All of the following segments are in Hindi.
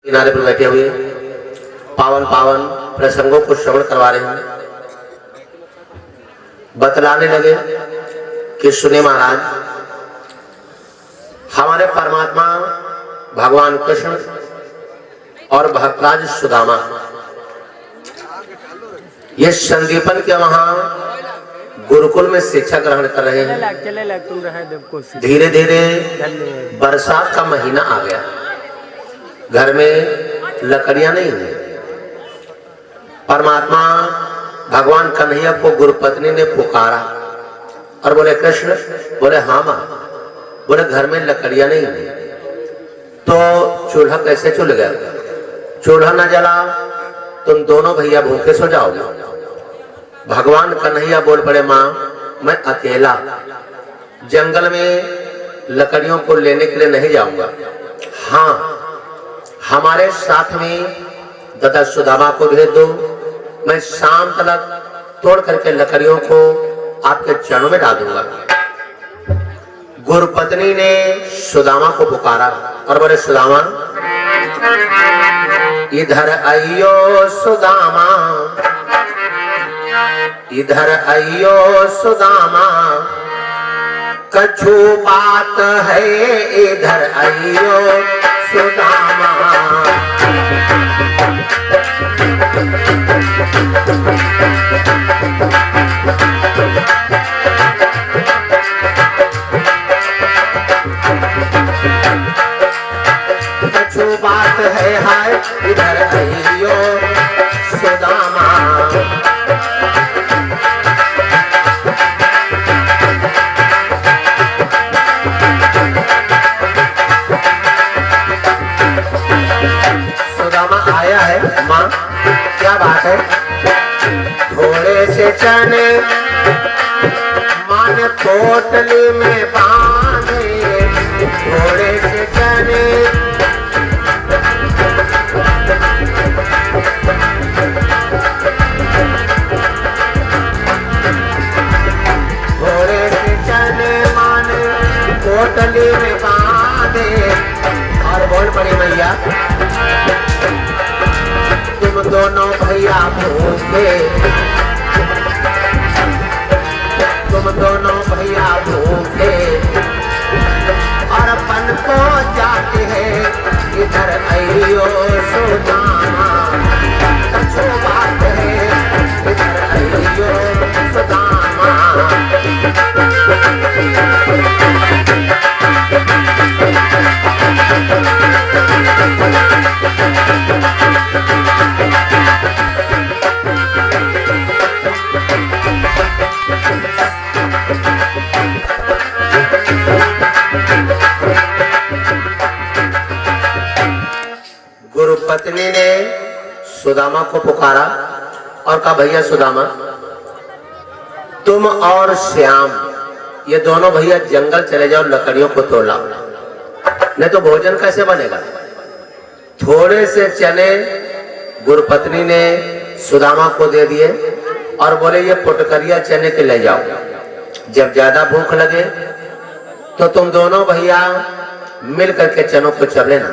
किनारे पर बैठे हुए पावन पावन प्रसंगों को श्रवण करवा रहे हैं। बतलाने लगे कि सुने महाराज, हमारे परमात्मा भगवान कृष्ण और भक्तराज सुदामा ये संदीपन के वहां गुरुकुल में शिक्षा ग्रहण कर रहे हैं। धीरे धीरे बरसात का महीना आ गया, घर में लकड़ियां नहीं है। परमात्मा भगवान कन्हैया को गुरुपत्नी ने पुकारा और बोले कृष्ण, बोले हाँ मां। बोले घर में लकड़ियां नहीं है तो चूल्हा कैसे चुल गया? चूल्हा न जला तुम दोनों भैया भूखे सो जाओगे। भगवान कन्हैया बोल पड़े, मां मैं अकेला जंगल में लकड़ियों को लेने के लिए नहीं जाऊंगा। हाँ, हमारे साथ में दादा सुदामा को भेज दो, मैं शाम तक तोड़ करके लकड़ियों को आपके चरणों में डाल दूंगा। गुरुपत्नी ने सुदामा को पुकारा और बोले सुदामा इधर आइयो, सुदामा इधर आइयो सुदामा, कछु बात है इधर आइयो सुदामा। कछु बात है हाय इधर आइयो सुदामा। आया है माँ, क्या बात है? थोड़े से चने मान पोटली में बांधे, थोड़े से चने थोड़े से चने मान पोटली में बांधे। और बोल पड़ी मैया, तुम दोनों भैया भूखे, तुम दोनों भैया भूखे और अपन को जाते हैं इधर आइयो सुदामा। कछु बात है इधर आइयो सुदामा। गुरुपत्नी ने सुदामा को पुकारा और कहा भैया सुदामा, तुम और श्याम ये दोनों भैया जंगल चले जाओ, लकड़ियों को तोड़ लाओ, नहीं तो भोजन कैसे बनेगा। थोड़े से चने गुरुपत्नी ने सुदामा को दे दिए और बोले ये पुटकरिया चने के ले जाओ, जब ज्यादा भूख लगे तो तुम दोनों भैया मिल करके चनों को चल लेना।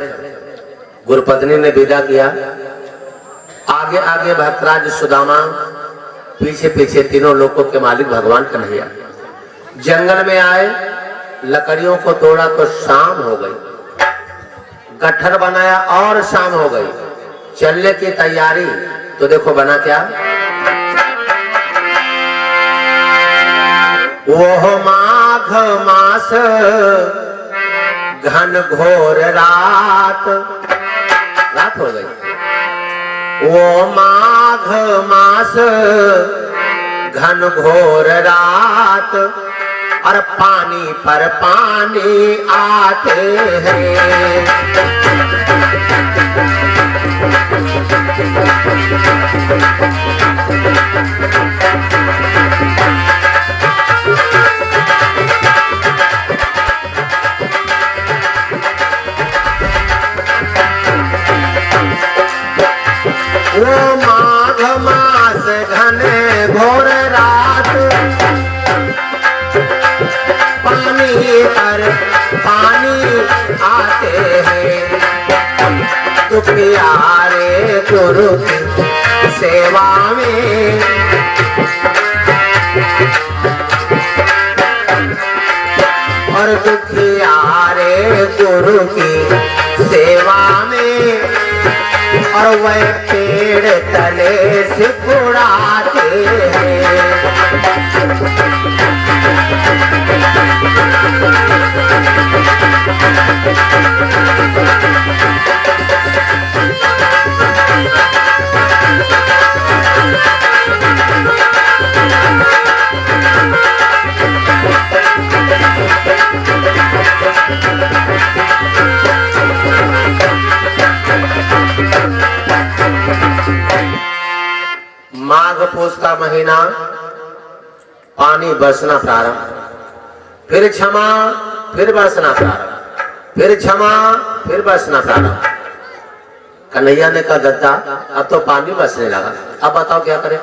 गुरुपत्नी ने विदा किया, आगे आगे भक्तराज सुदामा, पीछे पीछे तीनों लोगों के मालिक भगवान कन्हैया। जंगल में आए, लकड़ियों को तोड़ा तो शाम हो गई, गट्ठर बनाया और शाम हो गई। चलने की तैयारी तो देखो बना क्या, वो माघ मास घन घोर रात हो गई। वो माघ मास घन घोर रात और पानी पर पानी आते हैं। वो माघ मास घन घोर रात, पानी पर पानी आते हैं। किया रे गुरु की सेवा में, और दुखिया रे गुरु की सेवा में, और वह पेड़ तले सिकुड़ाते हैं। माघ पूस का महीना, पानी बरसना प्रारंभ, फिर क्षमा, फिर बरसना प्रारंभ, फिर क्षमा, फिर बरसना प्रारंभ। कन्हैया ने कहा दत्ता अब तो पानी बरसने लगा, अब बताओ क्या करें।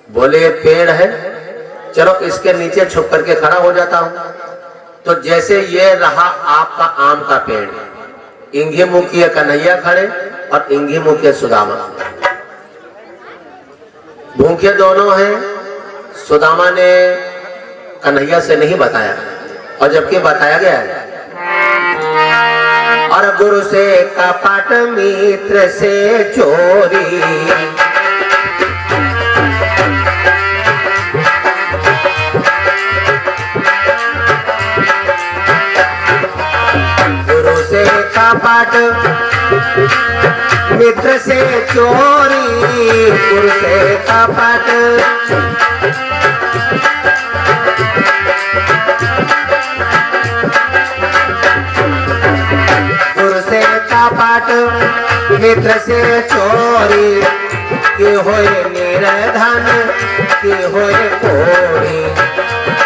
बोले ये पेड़ है, चलो इसके नीचे छुप करके खड़ा हो जाता हूं। तो जैसे ये रहा आपका आम का पेड़, इंघी मुखिए कन्हैया खड़े और इंघी मुखिए सुदामा, भूखे दोनों हैं। सुदामा ने कन्हैया से नहीं बताया, और जबकि बताया गया है। और गुरु से कपट मित्र से चोरी, गुरु से कपट मित्र से चोरी, गुरु से कपट, गुरु से कपट मित्र से चोरी, कि होए निर्धन कि होए कोढ़ी,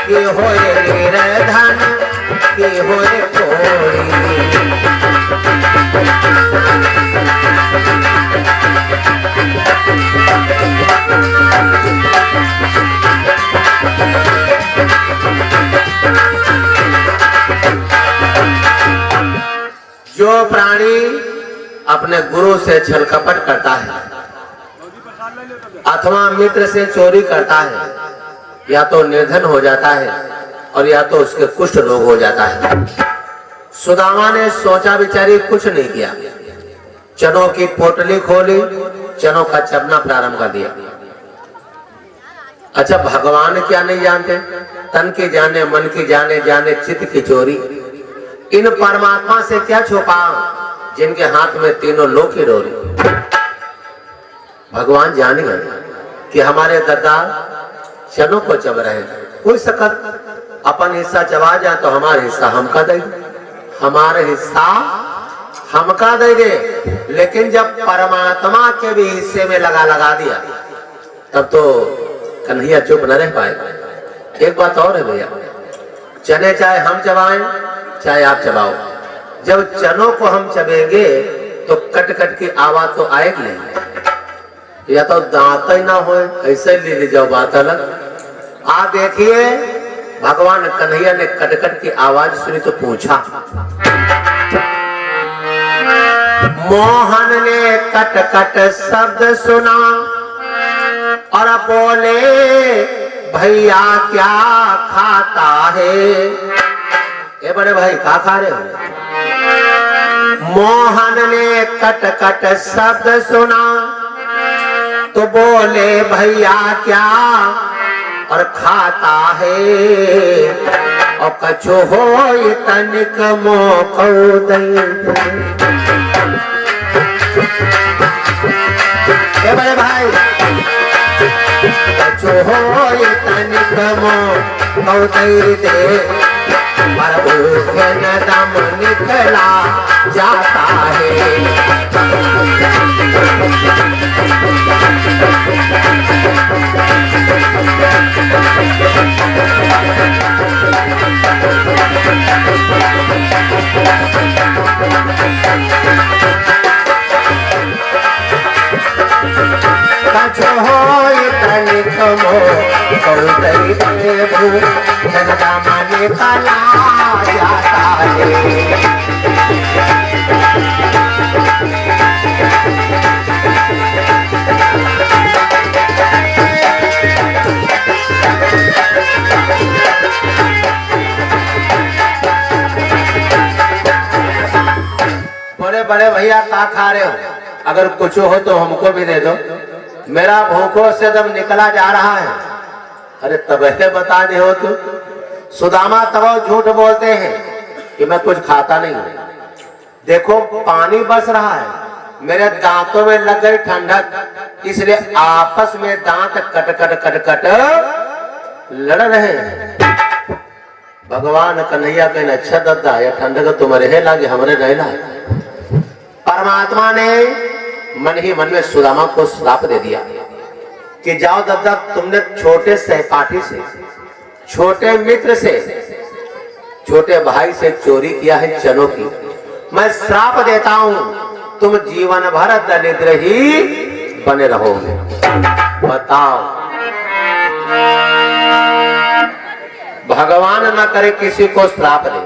कि होए निर्धन कि होए कोढ़ी। जो प्राणी अपने गुरु से छल कपट करता है अथवा मित्र से चोरी करता है, या तो निर्धन हो जाता है और या तो उसके कुष्ठ रोग हो जाता है। सुदामा ने सोचा विचारी कुछ नहीं किया, चनों की पोटली खोली, चनों का चबना प्रारंभ कर दिया। अच्छा, भगवान क्या नहीं जानते? तन की जाने, मन की जाने, जाने चित्त की चोरी। इन परमात्मा से क्या छुपा जिनके हाथ में तीनों लोक की डोरी। भगवान जान गए कि हमारे दादा चनों को चब रहे, कोई सकत अपन हिस्सा चबा जाए तो हमारा हिस्सा हमका दे, हमारा हिस्सा हमका दे दे। लेकिन जब परमात्मा के भी हिस्से में लगा दिया तब तो कन्हैया चुप न रह पाए। एक बात और है भैया, चने चाहे हम चबाएं चाहे आप चबाओ, जब चनों को हम चबेंगे तो कट कट की आवाज तो आएगी नहीं, या तो दांत ही ना हो, ऐसे ले जाओ, बात अलग। आप देखिए भगवान कन्हैया ने कट कट की आवाज सुनी तो पूछा, मोहन ने कट कट शब्द सुना और बोले भैया क्या खाता है। ये बड़े भाई क्या खा रहे हो? मोहन ने कट कट शब्द सुना तो बोले भैया क्या और खाता है। और कछु हो तनिक मोको दे बड़े भाई, कछु हो तनिक मोको दे, पर भूखन दम निकला जाता है। कछु होई तनिक मोको दे, भूखन दम निकला जाता है। बड़े भैया क्या खा रहे हो, अगर कुछ हो तो हमको भी दे दो, मेरा भूखों से दम निकला जा रहा है। अरे तबे बता दे हो तू। सुदामा तब झूठ बोलते हैं कि मैं कुछ खाता नहीं हूं, देखो पानी बस रहा है, मेरे दांतों में लग गई ठंडक, इसलिए आपस में दांत कट कट कट कट लड़ रहे हैं। भगवान कन्हैया के अच्छा दद्दा या ठंडक तुम्हारे है लागे हमारे रहला। परमात्मा ने मन ही मन में सुदामा को श्राप दे दिया कि जाओ दद्दा, तुमने छोटे सहपाठी से, छोटे मित्र से, छोटे भाई से चोरी किया है चनों की, मैं श्राप देता हूं तुम जीवन भर दरिद्र ही बने रहोगे। बताओ, भगवान न करे किसी को श्राप दे,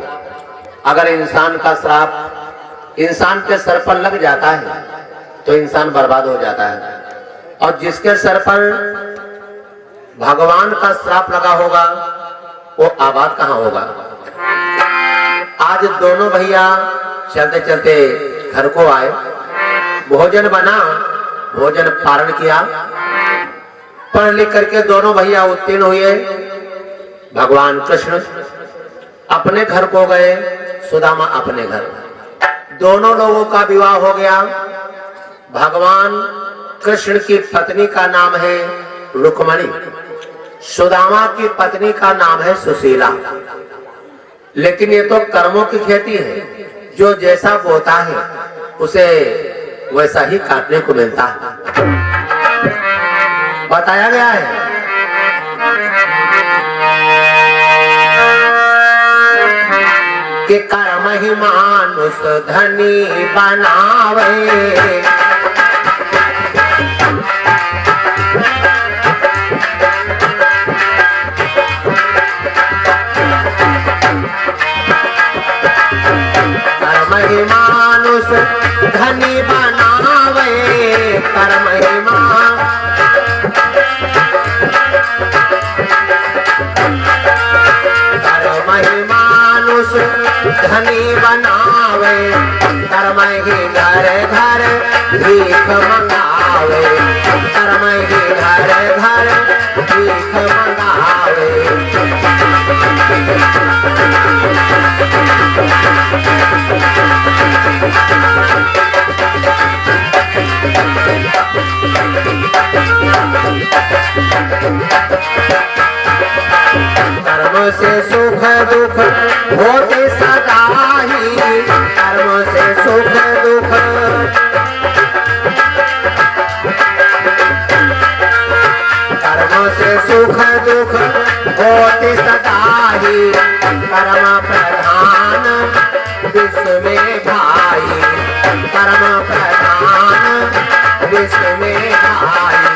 अगर इंसान का श्राप इंसान के सर पर लग जाता है तो इंसान बर्बाद हो जाता है, और जिसके सर पर भगवान का श्राप लगा होगा वो आबाद कहां होगा। आज दोनों भैया चलते चलते घर को आए, भोजन बना, भोजन पारण किया, पढ़ लिख करके दोनों भैया उत्तीर्ण हुए। भगवान कृष्ण अपने घर को गए, सुदामा अपने घर, दोनों लोगों का विवाह हो गया। भगवान कृष्ण की पत्नी का नाम है रुक्मणी, सुदामा की पत्नी का नाम है सुशीला। लेकिन ये तो कर्मों की खेती है, जो जैसा बोता है उसे वैसा ही काटने को मिलता है, बताया गया है। कि कर्म ही मानुष धनी बनावे, कर्म ही मानुष धनी बनावे, कर्म ही धनी बनावे, कर्म ही घर घर भीख मंगावे, कर्म ही घर घर भीख मंगावे। कर्म से सुख दुख होते सदा ही, कर्म से सुख दुख, कर्म से सुख दुख होते सदा ही, कर्म प्रधान विश्व में भाई, कर्म प्रधान विश्व में भाई।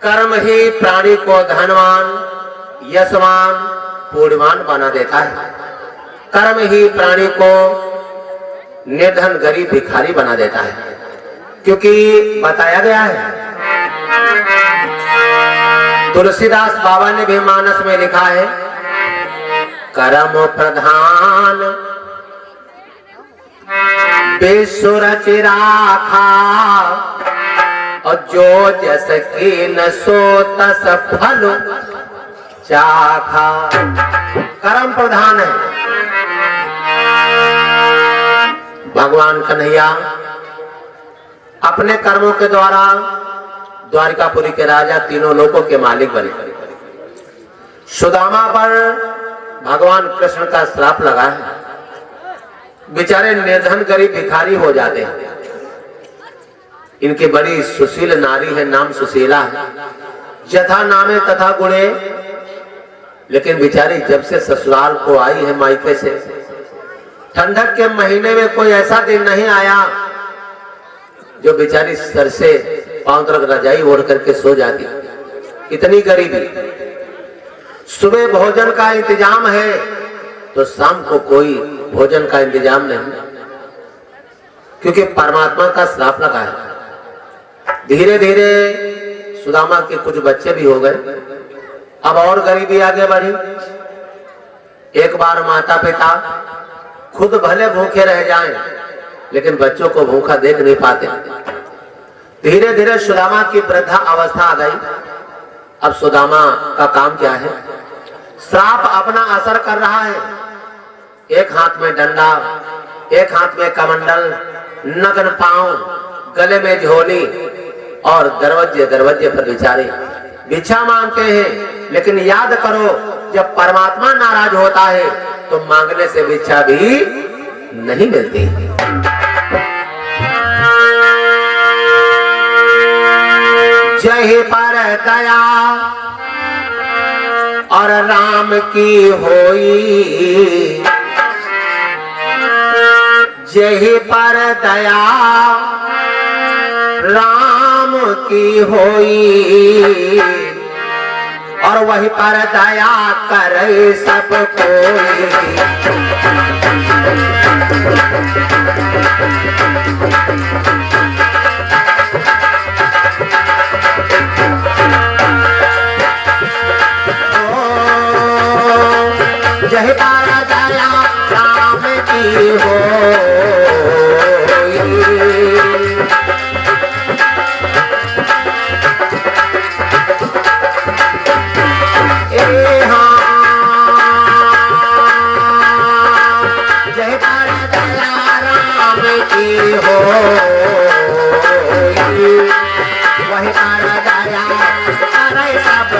कर्म ही प्राणी को धनवान, यशवान, पूर्णवान बना देता है। कर्म ही प्राणी को निर्धन, गरीब, भिखारी बना देता है, क्योंकि बताया गया है, तुलसीदास बाबा ने भी मानस में लिखा है, कर्म प्रधान विश्व रच राखा, और जो जस की न सो तस फल चाखा। कर्म प्रधान है। भगवान कन्हैया अपने कर्मों के द्वारा द्वारिकापुरी के राजा, तीनों लोकों के मालिक बने। सुदामा पर भगवान कृष्ण का श्राप लगा है, बेचारे निर्धन गरीब भिखारी हो जाते हैं। इनकी बड़ी सुशील नारी है, नाम सुशीला है, यथा नामे तथा गुणे। लेकिन बेचारी जब से ससुराल को आई है मायके से, ठंडक के महीने में कोई ऐसा दिन नहीं आया जो बेचारी सर से पांव तक रजाई ओढ़ करके सो जाती। इतनी गरीबी। सुबह भोजन का इंतजाम है तो शाम को कोई भोजन का इंतजाम नहीं। क्योंकि परमात्मा का श्राप लगा है। धीरे धीरे सुदामा के कुछ बच्चे भी हो गए। अब और गरीबी आगे बढ़ी। एक बार माता पिता खुद भले भूखे रह जाएं, लेकिन बच्चों को भूखा देख नहीं पाते। धीरे धीरे सुदामा की वृद्धा अवस्था आ गई। अब सुदामा का काम क्या है? श्राप अपना असर कर रहा है। एक हाथ में डंडा, एक हाथ में कमंडल, नग्न पांव, गले में झोली और दरवाजे दरवाजे पर बेचारे भिक्षा मांगते हैं। लेकिन याद करो, जब परमात्मा नाराज होता है तो मांगने से भिक्षा भी नहीं मिलती। जय पर दया और राम की होई, जय पर दया राम की होई, और वही पर दया करे सब कोई। जय पर दया राम की होई, वही पर दया करे सब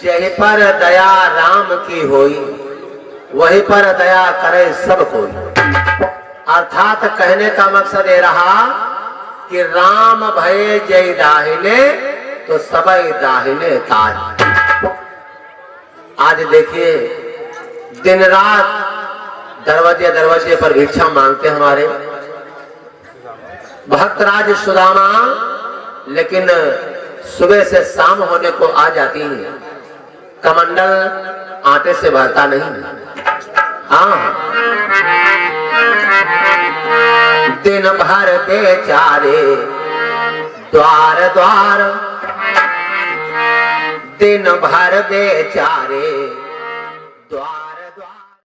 जय पर दया राम की होई, वही पर दया करे सब कोई। अर्थात कहने का मकसद ये रहा कि राम भय जय दाहिने तो सबई दाहिने ताज। आज देखिए, दिन रात दरवाजे दरवाजे पर भिक्षा मांगते हमारे भक्तराज सुदामा, लेकिन सुबह से शाम होने को आ जाती है, कमंडल आटे से भरता नहीं। हाँ, दिन भर बेचारे द्वार द्वार, दिन भर बेचारे द्वार